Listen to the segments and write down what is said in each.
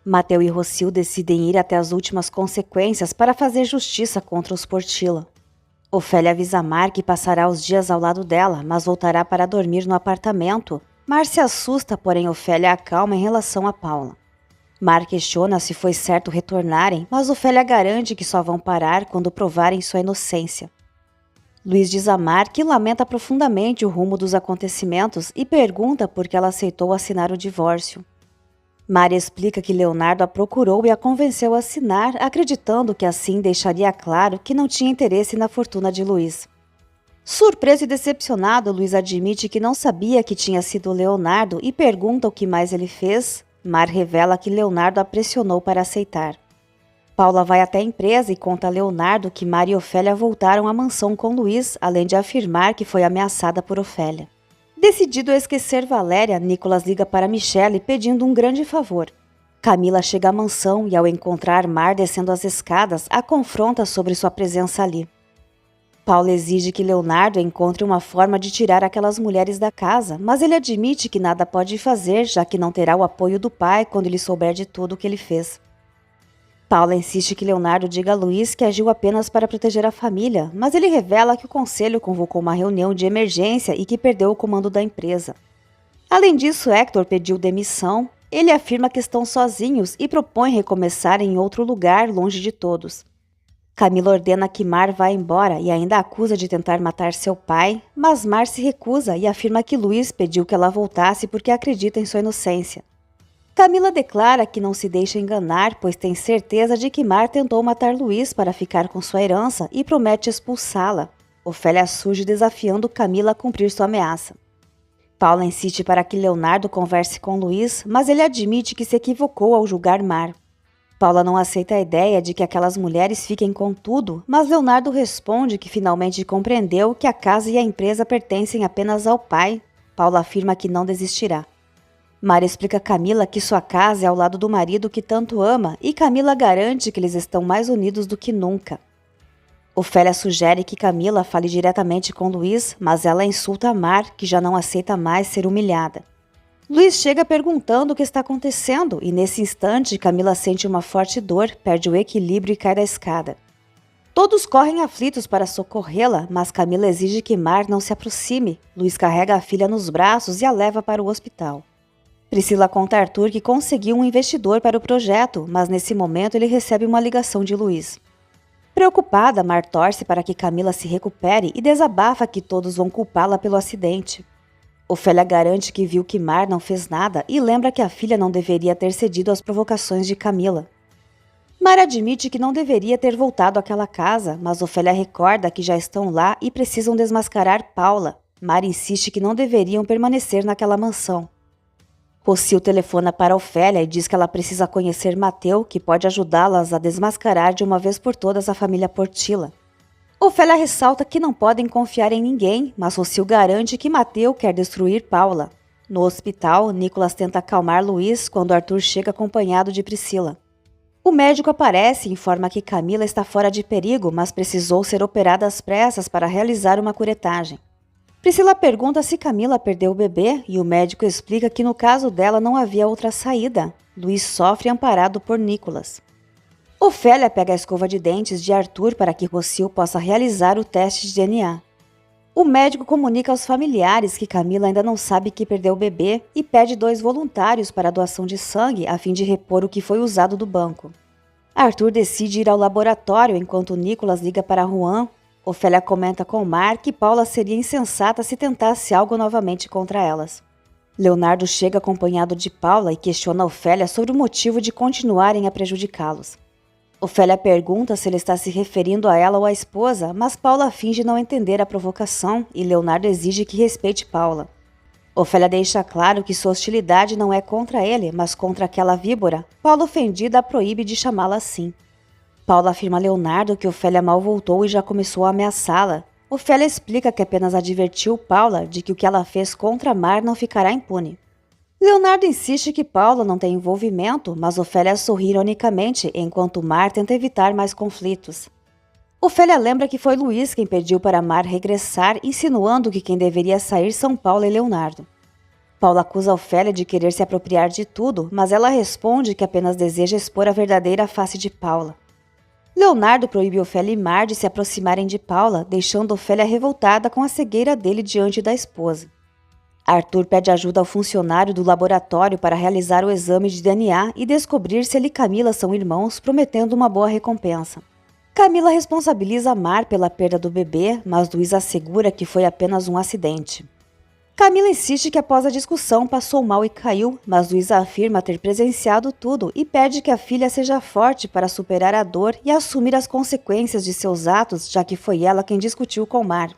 Mateu e Rocio decidem ir até as últimas consequências para fazer justiça contra os Portilla. Ofélia avisa Mar que passará os dias ao lado dela, mas voltará para dormir no apartamento. Mar se assusta, porém Ofélia a acalma em relação a Paula. Mar questiona se foi certo retornarem, mas Ofélia garante que só vão parar quando provarem sua inocência. Luiz diz a Mar que lamenta profundamente o rumo dos acontecimentos e pergunta por que ela aceitou assinar o divórcio. Mar explica que Leonardo a procurou e a convenceu a assinar, acreditando que assim deixaria claro que não tinha interesse na fortuna de Luiz. Surpreso e decepcionado, Luiz admite que não sabia que tinha sido Leonardo e pergunta o que mais ele fez. Mar revela que Leonardo a pressionou para aceitar. Paula vai até a empresa e conta a Leonardo que Mar e Ofélia voltaram à mansão com Luiz, além de afirmar que foi ameaçada por Ofélia. Decidido a esquecer Valéria, Nicolas liga para Michele pedindo um grande favor. Camila chega à mansão e, ao encontrar Mar descendo as escadas, a confronta sobre sua presença ali. Paula exige que Leonardo encontre uma forma de tirar aquelas mulheres da casa, mas ele admite que nada pode fazer, já que não terá o apoio do pai quando ele souber de tudo o que ele fez. Paula insiste que Leonardo diga a Luiz que agiu apenas para proteger a família, mas ele revela que o conselho convocou uma reunião de emergência e que perdeu o comando da empresa. Além disso, Hector pediu demissão. Ele afirma que estão sozinhos e propõe recomeçar em outro lugar, longe de todos. Camila ordena que Mar vá embora e ainda a acusa de tentar matar seu pai, mas Mar se recusa e afirma que Luiz pediu que ela voltasse porque acredita em sua inocência. Camila declara que não se deixa enganar, pois tem certeza de que Mar tentou matar Luiz para ficar com sua herança e promete expulsá-la. Ofélia surge desafiando Camila a cumprir sua ameaça. Paula insiste para que Leonardo converse com Luiz, mas ele admite que se equivocou ao julgar Mar. Paula não aceita a ideia de que aquelas mulheres fiquem com tudo, mas Leonardo responde que finalmente compreendeu que a casa e a empresa pertencem apenas ao pai. Paula afirma que não desistirá. Mar explica a Camila que sua casa é ao lado do marido que tanto ama e Camila garante que eles estão mais unidos do que nunca. Ofélia sugere que Camila fale diretamente com Luiz, mas ela insulta Mar, que já não aceita mais ser humilhada. Luiz chega perguntando o que está acontecendo e nesse instante Camila sente uma forte dor, perde o equilíbrio e cai da escada. Todos correm aflitos para socorrê-la, mas Camila exige que Mar não se aproxime. Luiz carrega a filha nos braços e a leva para o hospital. Priscila conta a Arthur que conseguiu um investidor para o projeto, mas nesse momento ele recebe uma ligação de Luiz. Preocupada, Mar torce para que Camila se recupere e desabafa que todos vão culpá-la pelo acidente. Ofélia garante que viu que Mar não fez nada e lembra que a filha não deveria ter cedido às provocações de Camila. Mar admite que não deveria ter voltado àquela casa, mas Ofélia recorda que já estão lá e precisam desmascarar Paula. Mar insiste que não deveriam permanecer naquela mansão. Rocio telefona para Ofélia e diz que ela precisa conhecer Mateu, que pode ajudá-las a desmascarar de uma vez por todas a família Portilla. Ofélia ressalta que não podem confiar em ninguém, mas Rocio garante que Mateu quer destruir Paula. No hospital, Nicolas tenta acalmar Luiz quando Arthur chega acompanhado de Priscila. O médico aparece e informa que Camila está fora de perigo, mas precisou ser operada às pressas para realizar uma curetagem. Priscila pergunta se Camila perdeu o bebê e o médico explica que no caso dela não havia outra saída. Luiz sofre amparado por Nicolas. Ofélia pega a escova de dentes de Arthur para que Rocio possa realizar o teste de DNA. O médico comunica aos familiares que Camila ainda não sabe que perdeu o bebê e pede 2 voluntários para a doação de sangue a fim de repor o que foi usado do banco. Arthur decide ir ao laboratório enquanto Nicolas liga para Juan. Ofélia comenta com Mar que Paula seria insensata se tentasse algo novamente contra elas. Leonardo chega acompanhado de Paula e questiona Ofélia sobre o motivo de continuarem a prejudicá-los. Ofélia pergunta se ele está se referindo a ela ou à esposa, mas Paula finge não entender a provocação e Leonardo exige que respeite Paula. Ofélia deixa claro que sua hostilidade não é contra ele, mas contra aquela víbora. Paula, ofendida, a proíbe de chamá-la assim. Paula afirma a Leonardo que Ofélia mal voltou e já começou a ameaçá-la. Ofélia explica que apenas advertiu Paula de que o que ela fez contra Mar não ficará impune. Leonardo insiste que Paula não tem envolvimento, mas Ofélia sorri ironicamente enquanto Mar tenta evitar mais conflitos. Ofélia lembra que foi Luiz quem pediu para Mar regressar, insinuando que quem deveria sair são Paula e Leonardo. Paula acusa Ofélia de querer se apropriar de tudo, mas ela responde que apenas deseja expor a verdadeira face de Paula. Leonardo proíbe Ofélia e Mar de se aproximarem de Paula, deixando Ofélia revoltada com a cegueira dele diante da esposa. Arthur pede ajuda ao funcionário do laboratório para realizar o exame de DNA e descobrir se ele e Camila são irmãos, prometendo uma boa recompensa. Camila responsabiliza Mar pela perda do bebê, mas Luiz assegura que foi apenas um acidente. Camila insiste que após a discussão passou mal e caiu, mas Luiz afirma ter presenciado tudo e pede que a filha seja forte para superar a dor e assumir as consequências de seus atos, já que foi ela quem discutiu com Mar.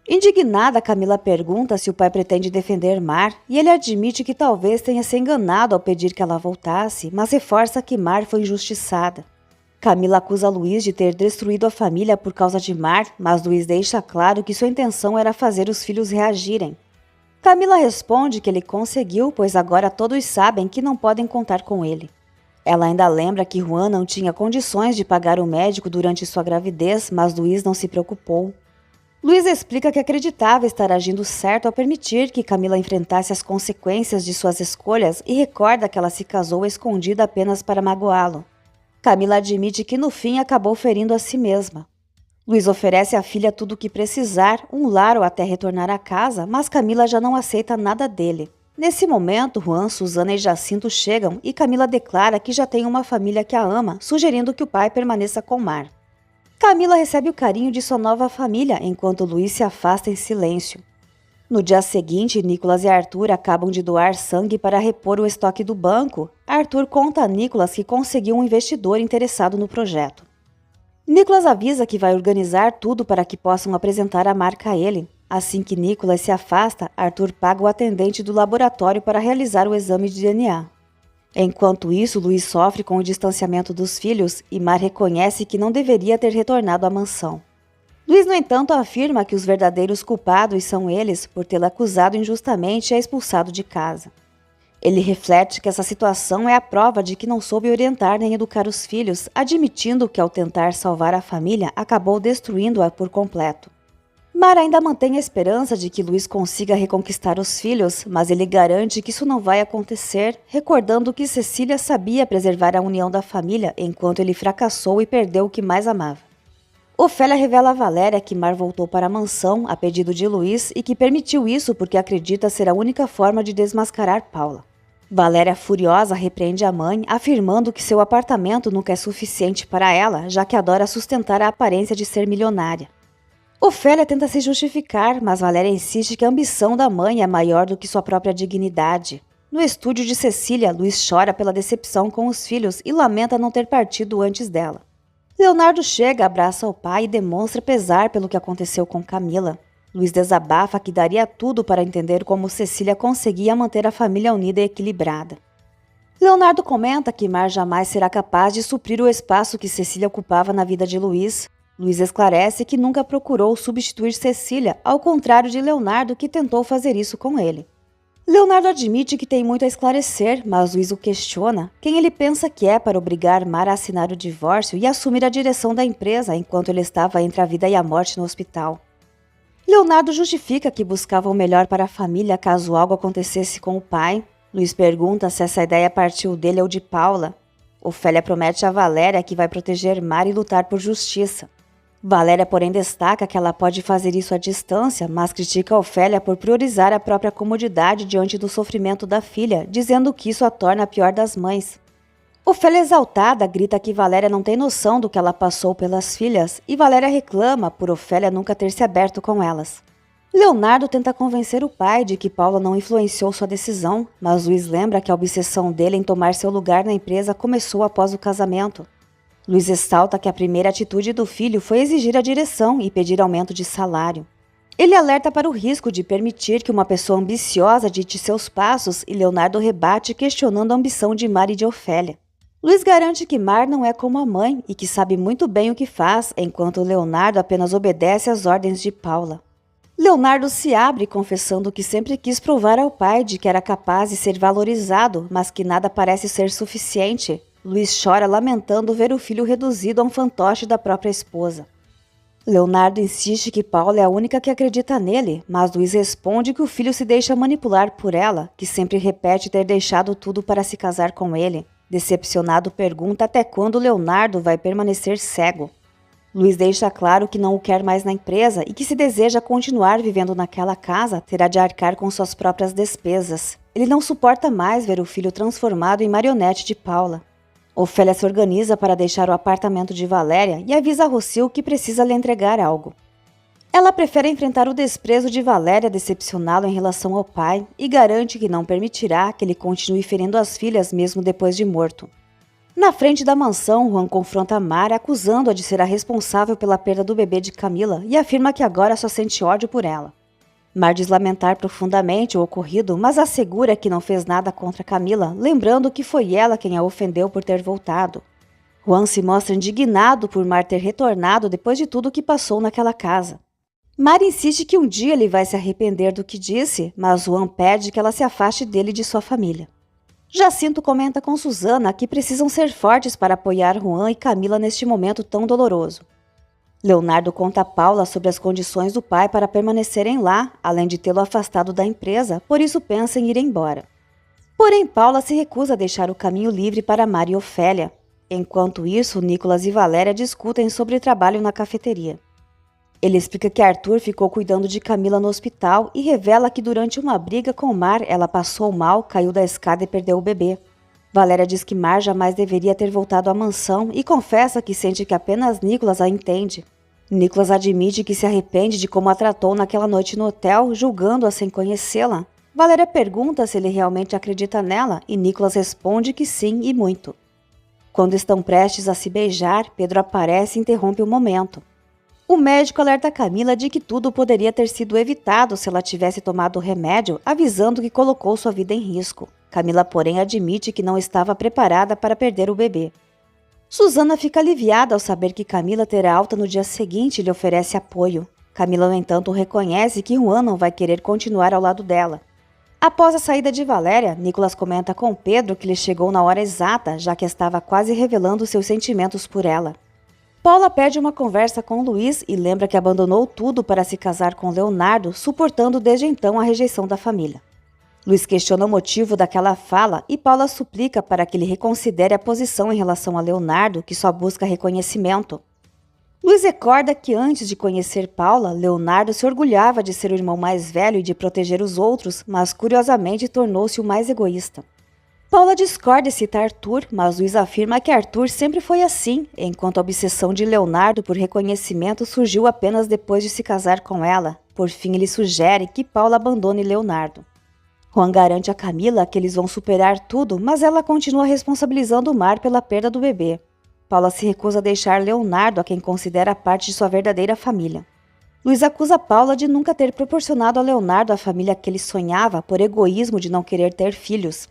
Indignada, Camila pergunta se o pai pretende defender Mar e ele admite que talvez tenha se enganado ao pedir que ela voltasse, mas reforça que Mar foi injustiçada. Camila acusa Luiz de ter destruído a família por causa de Mar, mas Luiz deixa claro que sua intenção era fazer os filhos reagirem. Camila responde que ele conseguiu, pois agora todos sabem que não podem contar com ele. Ela ainda lembra que Juan não tinha condições de pagar o médico durante sua gravidez, mas Luiz não se preocupou. Luiz explica que acreditava estar agindo certo ao permitir que Camila enfrentasse as consequências de suas escolhas e recorda que ela se casou escondida apenas para magoá-lo. Camila admite que no fim acabou ferindo a si mesma. Luiz oferece à filha tudo o que precisar, um lar ou até retornar à casa, mas Camila já não aceita nada dele. Nesse momento, Juan, Susana e Jacinto chegam e Camila declara que já tem uma família que a ama, sugerindo que o pai permaneça com Mar. Camila recebe o carinho de sua nova família, enquanto Luiz se afasta em silêncio. No dia seguinte, Nicolas e Arthur acabam de doar sangue para repor o estoque do banco. Arthur conta a Nicolas que conseguiu um investidor interessado no projeto. Nicolas avisa que vai organizar tudo para que possam apresentar a marca a ele. Assim que Nicolas se afasta, Arthur paga o atendente do laboratório para realizar o exame de DNA. Enquanto isso, Luiz sofre com o distanciamento dos filhos e Mar reconhece que não deveria ter retornado à mansão. Luiz, no entanto, afirma que os verdadeiros culpados são eles por tê-la acusado injustamente e a expulsado de casa. Ele reflete que essa situação é a prova de que não soube orientar nem educar os filhos, admitindo que ao tentar salvar a família, acabou destruindo-a por completo. Mar ainda mantém a esperança de que Luiz consiga reconquistar os filhos, mas ele garante que isso não vai acontecer, recordando que Cecília sabia preservar a união da família enquanto ele fracassou e perdeu o que mais amava. Ofélia revela a Valéria que Mar voltou para a mansão a pedido de Luiz e que permitiu isso porque acredita ser a única forma de desmascarar Paula. Valéria, furiosa, repreende a mãe, afirmando que seu apartamento nunca é suficiente para ela, já que adora sustentar a aparência de ser milionária. Ofélia tenta se justificar, mas Valéria insiste que a ambição da mãe é maior do que sua própria dignidade. No estúdio de Cecília, Luiz chora pela decepção com os filhos e lamenta não ter partido antes dela. Leonardo chega, abraça o pai e demonstra pesar pelo que aconteceu com Camila. Luiz desabafa que daria tudo para entender como Cecília conseguia manter a família unida e equilibrada. Leonardo comenta que Mar jamais será capaz de suprir o espaço que Cecília ocupava na vida de Luiz. Luiz esclarece que nunca procurou substituir Cecília, ao contrário de Leonardo, que tentou fazer isso com ele. Leonardo admite que tem muito a esclarecer, mas Luiz o questiona quem ele pensa que é para obrigar Mar a assinar o divórcio e assumir a direção da empresa enquanto ele estava entre a vida e a morte no hospital. Leonardo justifica que buscava o melhor para a família caso algo acontecesse com o pai. Luiz pergunta se essa ideia partiu dele ou de Paula. Ofélia promete a Valéria que vai proteger Mar e lutar por justiça. Valéria, porém, destaca que ela pode fazer isso à distância, mas critica Ofélia por priorizar a própria comodidade diante do sofrimento da filha, dizendo que isso a torna a pior das mães. Ofélia, exaltada, grita que Valéria não tem noção do que ela passou pelas filhas e Valéria reclama por Ofélia nunca ter se aberto com elas. Leonardo tenta convencer o pai de que Paula não influenciou sua decisão, mas Luiz lembra que a obsessão dele em tomar seu lugar na empresa começou após o casamento. Luiz ressalta que a primeira atitude do filho foi exigir a direção e pedir aumento de salário. Ele alerta para o risco de permitir que uma pessoa ambiciosa dite seus passos e Leonardo rebate questionando a ambição de Mar e de Ofélia. Luiz garante que Mar não é como a mãe e que sabe muito bem o que faz, enquanto Leonardo apenas obedece às ordens de Paula. Leonardo se abre confessando que sempre quis provar ao pai de que era capaz de ser valorizado, mas que nada parece ser suficiente. Luiz chora lamentando ver o filho reduzido a um fantoche da própria esposa. Leonardo insiste que Paula é a única que acredita nele, mas Luiz responde que o filho se deixa manipular por ela, que sempre repete ter deixado tudo para se casar com ele. Decepcionado, pergunta até quando Leonardo vai permanecer cego. Luiz deixa claro que não o quer mais na empresa e que se deseja continuar vivendo naquela casa, terá de arcar com suas próprias despesas. Ele não suporta mais ver o filho transformado em marionete de Paula. Ofélia se organiza para deixar o apartamento de Valéria e avisa a Rocio que precisa lhe entregar algo. Ela prefere enfrentar o desprezo de Valéria decepcioná-lo em relação ao pai e garante que não permitirá que ele continue ferindo as filhas mesmo depois de morto. Na frente da mansão, Juan confronta Mar acusando-a de ser a responsável pela perda do bebê de Camila e afirma que agora só sente ódio por ela. Mar diz lamentar profundamente o ocorrido, mas assegura que não fez nada contra Camila, lembrando que foi ela quem a ofendeu por ter voltado. Juan se mostra indignado por Mar ter retornado depois de tudo o que passou naquela casa. Mar insiste que um dia ele vai se arrepender do que disse, mas Juan pede que ela se afaste dele e de sua família. Jacinto comenta com Susana que precisam ser fortes para apoiar Juan e Camila neste momento tão doloroso. Leonardo conta a Paula sobre as condições do pai para permanecerem lá, além de tê-lo afastado da empresa, por isso pensa em ir embora. Porém, Paula se recusa a deixar o caminho livre para Mar e Ofélia. Enquanto isso, Nicolas e Valéria discutem sobre trabalho na cafeteria. Ele explica que Arthur ficou cuidando de Camila no hospital e revela que durante uma briga com Mar, ela passou mal, caiu da escada e perdeu o bebê. Valéria diz que Mar jamais deveria ter voltado à mansão e confessa que sente que apenas Nicolas a entende. Nicolas admite que se arrepende de como a tratou naquela noite no hotel, julgando-a sem conhecê-la. Valéria pergunta se ele realmente acredita nela e Nicolas responde que sim e muito. Quando estão prestes a se beijar, Pedro aparece e interrompe o momento. O médico alerta Camila de que tudo poderia ter sido evitado se ela tivesse tomado o remédio, avisando que colocou sua vida em risco. Camila, porém, admite que não estava preparada para perder o bebê. Susana fica aliviada ao saber que Camila terá alta no dia seguinte e lhe oferece apoio. Camila, no entanto, reconhece que Juan não vai querer continuar ao lado dela. Após a saída de Valéria, Nicolas comenta com Pedro que lhe chegou na hora exata, já que estava quase revelando seus sentimentos por ela. Paula perde uma conversa com Luiz e lembra que abandonou tudo para se casar com Leonardo, suportando desde então a rejeição da família. Luiz questiona o motivo daquela fala e Paula suplica para que ele reconsidere a posição em relação a Leonardo, que só busca reconhecimento. Luiz recorda que antes de conhecer Paula, Leonardo se orgulhava de ser o irmão mais velho e de proteger os outros, mas curiosamente tornou-se o mais egoísta. Paula discorda e cita Arthur, mas Luiz afirma que Arthur sempre foi assim, enquanto a obsessão de Leonardo por reconhecimento surgiu apenas depois de se casar com ela. Por fim, ele sugere que Paula abandone Leonardo. Juan garante a Camila que eles vão superar tudo, mas ela continua responsabilizando Mar pela perda do bebê. Paula se recusa a deixar Leonardo a quem considera parte de sua verdadeira família. Luiz acusa Paula de nunca ter proporcionado a Leonardo a família que ele sonhava por egoísmo de não querer ter filhos.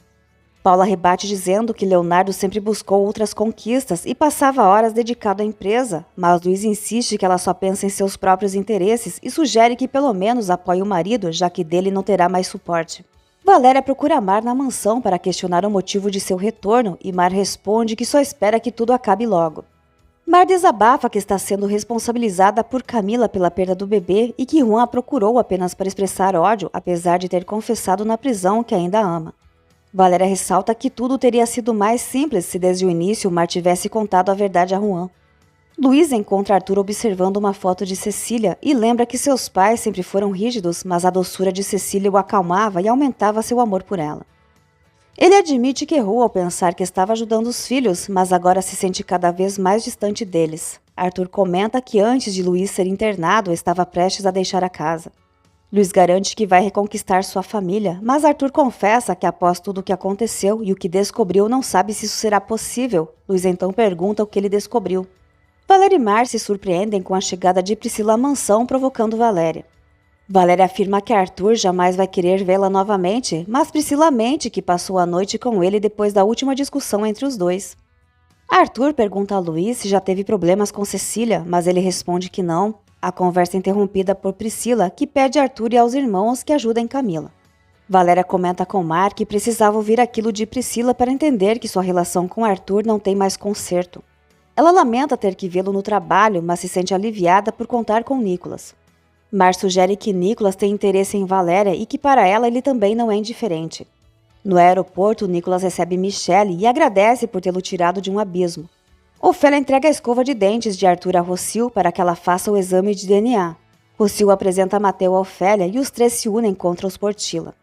Paula rebate dizendo que Leonardo sempre buscou outras conquistas e passava horas dedicado à empresa, mas Luiz insiste que ela só pensa em seus próprios interesses e sugere que pelo menos apoie o marido, já que dele não terá mais suporte. Valéria procura Mar na mansão para questionar o motivo de seu retorno e Mar responde que só espera que tudo acabe logo. Mar desabafa que está sendo responsabilizada por Camila pela perda do bebê e que Juan a procurou apenas para expressar ódio, apesar de ter confessado na prisão que ainda ama. Valéria ressalta que tudo teria sido mais simples se desde o início Mar tivesse contado a verdade a Juan. Luiz encontra Arthur observando uma foto de Cecília e lembra que seus pais sempre foram rígidos, mas a doçura de Cecília o acalmava e aumentava seu amor por ela. Ele admite que errou ao pensar que estava ajudando os filhos, mas agora se sente cada vez mais distante deles. Arthur comenta que antes de Luiz ser internado, estava prestes a deixar a casa. Luiz garante que vai reconquistar sua família, mas Arthur confessa que após tudo o que aconteceu e o que descobriu não sabe se isso será possível. Luiz então pergunta o que ele descobriu. Valéria e Mar se surpreendem com a chegada de Priscila à mansão, provocando Valéria. Valéria afirma que Arthur jamais vai querer vê-la novamente, mas Priscila mente que passou a noite com ele depois da última discussão entre os dois. Arthur pergunta a Luiz se já teve problemas com Cecília, mas ele responde que não. A conversa é interrompida por Priscila, que pede a Arthur e aos irmãos que ajudem Camila. Valéria comenta com Mar que precisava ouvir aquilo de Priscila para entender que sua relação com Arthur não tem mais conserto. Ela lamenta ter que vê-lo no trabalho, mas se sente aliviada por contar com Nicholas. Mar sugere que Nicholas tem interesse em Valéria e que para ela ele também não é indiferente. No aeroporto, Nicholas recebe Michelle e agradece por tê-lo tirado de um abismo. Ofélia entrega a escova de dentes de Arthur a Rocio para que ela faça o exame de DNA. Rocio apresenta Mateu a Ofélia e os três se unem contra os Portilla.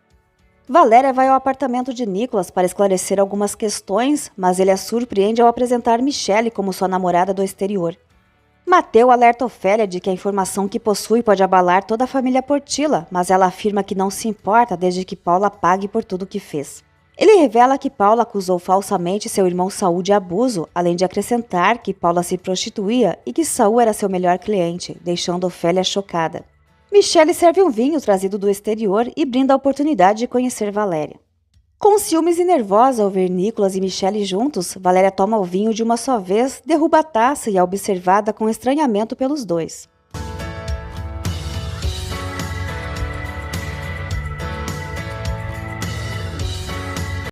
Valéria vai ao apartamento de Nicholas para esclarecer algumas questões, mas ele a surpreende ao apresentar Michelle como sua namorada do exterior. Mateu alerta Ofélia de que a informação que possui pode abalar toda a família Portilla, mas ela afirma que não se importa desde que Paula pague por tudo o que fez. Ele revela que Paula acusou falsamente seu irmão Saul de abuso, além de acrescentar que Paula se prostituía e que Saul era seu melhor cliente, deixando Ofélia chocada. Michelle serve um vinho trazido do exterior e brinda a oportunidade de conhecer Valéria. Com ciúmes e nervosa ao ver Nicholas e Michelle juntos, Valéria toma o vinho de uma só vez, derruba a taça e é observada com estranhamento pelos dois.